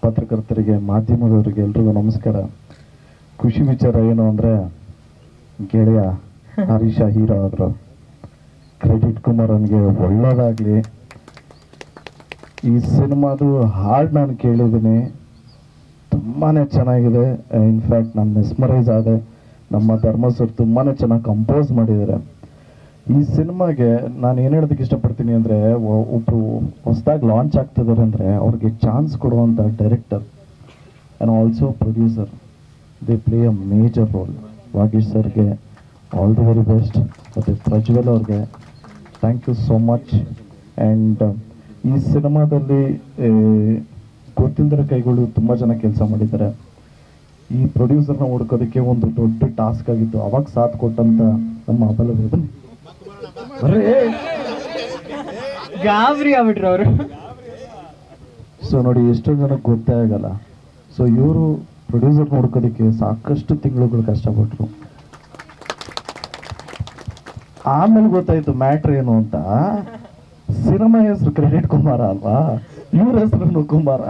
ಪತ್ರಕರ್ತರಿಗೆ, ಮಾಧ್ಯಮದವರಿಗೆ ಎಲ್ರಿಗೂ ನಮಸ್ಕಾರ. ಖುಷಿ ವಿಚಾರ ಏನು ಅಂದರೆ, ಗೆಳೆಯ ಹರೀಶ ಹೀರೋ ಆದರು. ಕ್ರೆಡಿಟ್ ಕುಮಾರನ್ಗೆ ಒಳ್ಳೆಯದಾಗಲಿ. ಈ ಸಿನಿಮಾದು ಹಾಡು ನಾನು ಕೇಳಿದ್ದೀನಿ, ತುಂಬಾ ಚೆನ್ನಾಗಿದೆ. ಇನ್ಫ್ಯಾಕ್ಟ್ ನಾನು ಮೆಸ್ಮರೈಸ್ ಆದೆ. ನಮ್ಮ ಧರ್ಮ ಸರ್ ತುಂಬಾ ಚೆನ್ನಾಗಿ ಕಂಪೋಸ್ ಮಾಡಿದ್ದಾರೆ. ಈ ಸಿನಿಮಾಗೆ ನಾನು ಏನು ಹೇಳೋದಕ್ಕೆ ಇಷ್ಟಪಡ್ತೀನಿ ಅಂದರೆ, ಒಬ್ಬರು ಹೊಸದಾಗಿ ಲಾಂಚ್ ಆಗ್ತಿದ್ದಾರೆ ಅಂದರೆ ಅವ್ರಿಗೆ ಚಾನ್ಸ್ ಕೊಡುವಂಥ director and also producer, they play a major role. Vageesh ಸರ್ಗೆ ಆಲ್ ದಿ ವೆರಿ ಬೆಸ್ಟ್. ಮತ್ತು ಪ್ರಜ್ವಲ್ ಅವ್ರಿಗೆ thank you so much. And ಈ ಸಿನಿಮಾದಲ್ಲಿ ಗೊತ್ತಿಲ್ಲದ ಕೈಗಳು ತುಂಬ ಜನ ಕೆಲಸ ಮಾಡಿದ್ದಾರೆ. ಈ ಪ್ರೊಡ್ಯೂಸರ್ನ ಹುಡ್ಕೋದಕ್ಕೆ ಒಂದು ದೊಡ್ಡ ಟಾಸ್ಕ್ ಆಗಿತ್ತು. ಅವಾಗ ಸಾಥ್ ಕೊಟ್ಟಂತ ನಮ್ಮ ಅಬಲವೇದ ಗಾಬರಿ ಆಗ್ಬಿಟ್ರು ಅವರು. ಸೊ ನೋಡಿ, ಎಷ್ಟೋ ಜನಕ್ಕೆ ಗೊತ್ತೇ ಆಗಲ್ಲ. ಸೊ ಇವರು ಪ್ರೊಡ್ಯೂಸರ್ ನೋಡ್ಕೋದಕ್ಕೆ ಸಾಕಷ್ಟು ತಿಂಗಳುಗಳು ಕಷ್ಟಪಟ್ಟರು. ಆಮೇಲೆ ಗೊತ್ತಾಯ್ತು ಮ್ಯಾಟ್ರ್ ಏನು ಅಂತ. ಸಿನಿಮಾ ಹೆಸರು ಕ್ರೆಡಿಟ್ ಕುಮಾರ ಅಲ್ವಾ, ಇವ್ರ ಹೆಸರು ಕುಮಾರ,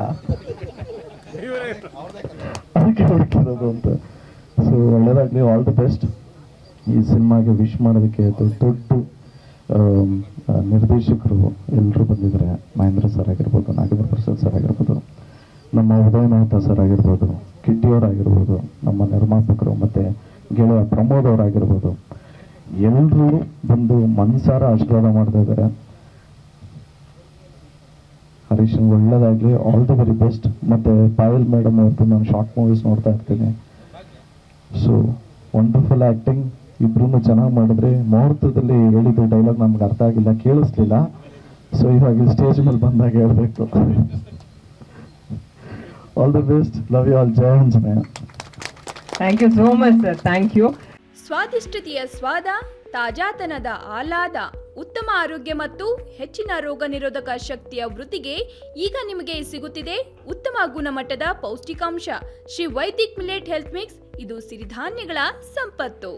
ಅದಕ್ಕೆ ಹುಡುಕಿರೋದು ಅಂತ. ಸೊ ಒಳ್ಳೇದಾಗಲಿ, ಆಲ್ ದಿ ಬೆಸ್ಟ್. ಈ ಸಿನಿಮಾಗೆ ವಿಶ್ ಮಾಡೋದಕ್ಕೆ ದೊಡ್ಡ ನಿರ್ದೇಶಕರು ಎಲ್ಲರೂ ಬಂದಿದ್ದಾರೆ. ಮಹೇಂದ್ರ ಸರ್ ಆಗಿರ್ಬೋದು, ನಾಗೇಂದ್ರ ಪ್ರಸಾದ್ ಸರ್ ಆಗಿರ್ಬೋದು, ನಮ್ಮ ಉದಯನಾಥ ಸರ್ ಆಗಿರ್ಬೋದು, ಕಿಟ್ಟಿಯವರಾಗಿರ್ಬೋದು, ನಮ್ಮ ನಿರ್ಮಾಪಕರು ಮತ್ತು ಗೆಳೆಯ ಪ್ರಮೋದ್ ಅವರಾಗಿರ್ಬೋದು, ಎಲ್ಲರೂ ಬಂದು ಮನಸಾರ ಆಶೀರ್ವಾದ ಮಾಡ್ತಾ ಇದ್ದಾರೆ. ಹರೀಶನ್ ಒಳ್ಳೇದಾಗಲಿ, ಆಲ್ ದಿ ವೆರಿ ಬೆಸ್ಟ್. ಮತ್ತು ಪಾಯಲ್ ಮೇಡಮ್ ಅವ್ರದ್ದು ನಾನು ಶಾರ್ಟ್ ಮೂವೀಸ್ ನೋಡ್ತಾ ಇರ್ತೀನಿ. ಸೊ ವಂಡರ್ಫುಲ್ ಆ್ಯಕ್ಟಿಂಗ್, ಇಬ್ರು ಚೆನ್ನಾಗಿ ಮಾಡಿದ್ರೆ. ಮುಹೂರ್ತದಲ್ಲಿ ಹೇಳಿದ್ದು ಡೈಲಾಗ್ ನಮ್ಗೆ ಅರ್ಥ ಆಗಿಲ್ಲ, ಕೇಳಿಸ್ಲಿಲ್ಲ. ಸೊ ಇವಾಗ ಸ್ಟೇಜ್ ಮೇಲೆ ಬಂದಾಗ ಹೇಳಬೇಕು. All the best, love you all. ಜಯ Anjaneya. Thank you so much sir, thank you. ಸ್ವಾದಿಷ್ಟತೆಯ ಸ್ವಾದ, ತಾಜಾತನದ ಆಹ್ಲಾದ, ಉತ್ತಮ ಆರೋಗ್ಯ ಮತ್ತು ಹೆಚ್ಚಿನ ರೋಗ ನಿರೋಧಕ ಶಕ್ತಿಯ ವೃದ್ಧಿಗೆ ಈಗ ನಿಮಗೆ ಸಿಗುತ್ತಿದೆ ಉತ್ತಮ ಗುಣಮಟ್ಟದ ಪೌಷ್ಟಿಕಾಂಶ. Shri Vaidik millet health mix. ಇದು ಸಿರಿಧಾನ್ಯಗಳ ಸಂಪತ್ತು.